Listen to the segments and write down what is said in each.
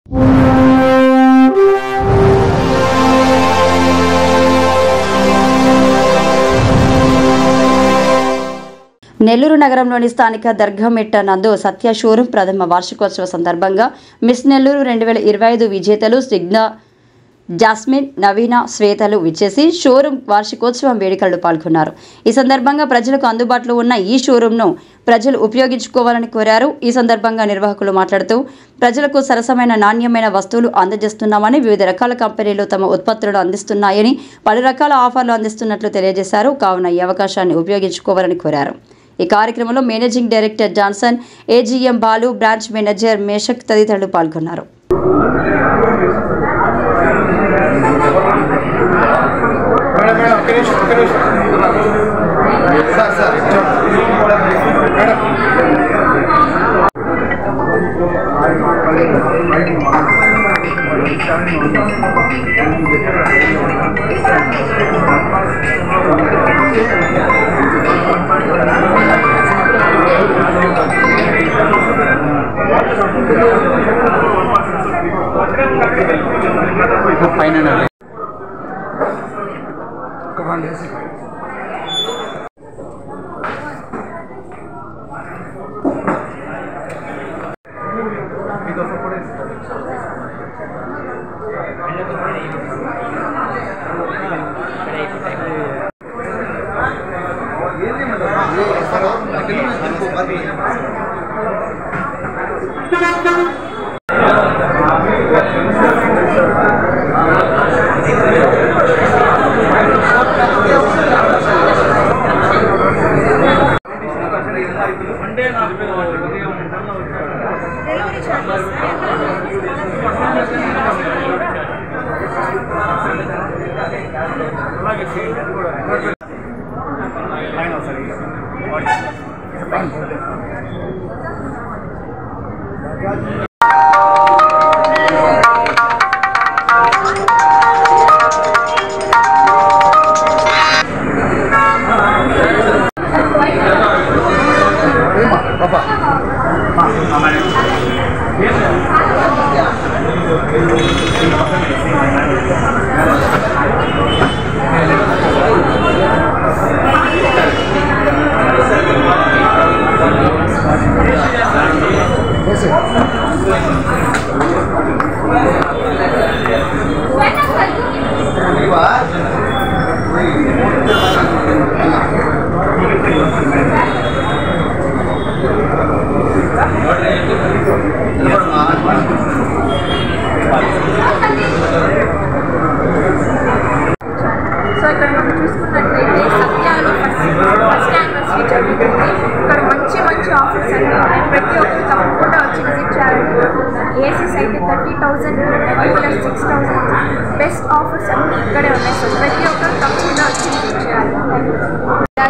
నెల్లూరు నగరంలోని స్థానిక దర్గామెట్ట నందు సత్య షోరూం ప్రథమ వార్షికోత్సవ సందర్భంగా మిస్ నెల్లూరు 2025 విజేతలు సిగ్నా, జాస్మిన్, నవీన, శ్వేతలు విచ్చేసి షోరూం వార్షికోత్సవం వేడుకల్లో పాల్గొన్నారు. ఈ సందర్భంగా ప్రజలకు అందుబాటులో ఉన్న ఈ షోరూంను ప్రజలు ఉపయోగించుకోవాలని కోరారు. ఈ సందర్భంగా నిర్వాహకులు మాట్లాడుతూ ప్రజలకు సరసమైన నాణ్యమైన వస్తువులు అందజేస్తున్నామని, వివిధ రకాల కంపెనీలు తమ ఉత్పత్తులను అందిస్తున్నాయని, పలు రకాల ఆఫర్లు అందిస్తున్నట్లు తెలియజేశారు. కావున ఈ అవకాశాన్ని ఉపయోగించుకోవాలని కోరారు. ఈ కార్యక్రమంలో managing director Johnson, AGM Balu, branch manager Meshach తదితరులు పాల్గొన్నారు. ఏసీస్ అయితే 30,000 ప్లస్ 6,000 బెస్ట్ ఆఫర్స్ అన్నీ ఇక్కడే ఉన్నాయి. సో ప్రతి ఒక్కరు తప్పకుండా వచ్చి విజిట్ చేయాలి.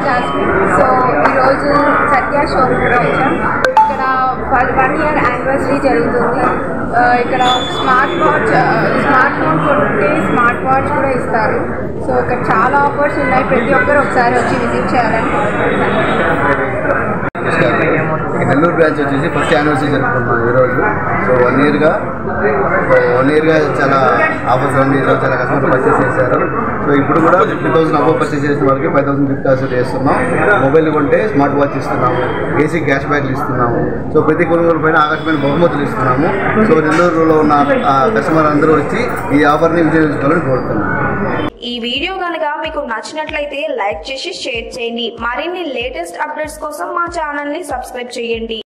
జాస్మిన్. సో ఈరోజు సత్య షోరూమ్లో వచ్చాం. ఇక్కడ 1 year యానివర్సరీ జరుగుతుంది. ఇక్కడ స్మార్ట్ ఫోన్ కొంటే స్మార్ట్ వాచ్ కూడా ఇస్తారు. సో ఇక్కడ చాలా ఆఫర్స్ ఉన్నాయి. ప్రతి ఒక్కరు ఒకసారి వచ్చి విజిట్ చేయాలని. నెల్లూరు బ్రాంచ్ వచ్చేసి ఫస్ట్ యానివర్సరీ జరుపుకుంటున్నాం ఈరోజు. సో 1 yearగా చాలా ఆఫర్స్ అన్ని ఈరోజు చాలా కస్టమర్లు పర్చేస్ చేశారు. సో ఇప్పుడు కూడా 50,000 అబోవ్ పర్చేస్ చేసిన వాళ్ళకి 5,000 గిఫ్ట్ ఆఫర్ చేస్తున్నాం. మొబైల్ కొంటే స్మార్ట్ వాచ్ ఇస్తున్నాము, ఏసీ క్యాష్ బ్యాక్లు ఇస్తున్నాము. సో ప్రతి కొనుగోలు పైన ఆకర్షమైన బహుమతులు ఇస్తున్నాము. సో నెల్లూరులో ఉన్న కస్టమర్ అందరూ వచ్చి ఈ ఆఫర్ని వినియోగించుకోవాలని కోరుతున్నాము. ఈ వీడియో కనుక మీకు నచ్చినట్లయితే లైక్ చేసి షేర్ చేయండి. మరిన్ని లేటెస్ట్ అప్డేట్స్ కోసం మా ఛానల్ ని సబ్స్క్రైబ్ చేయండి.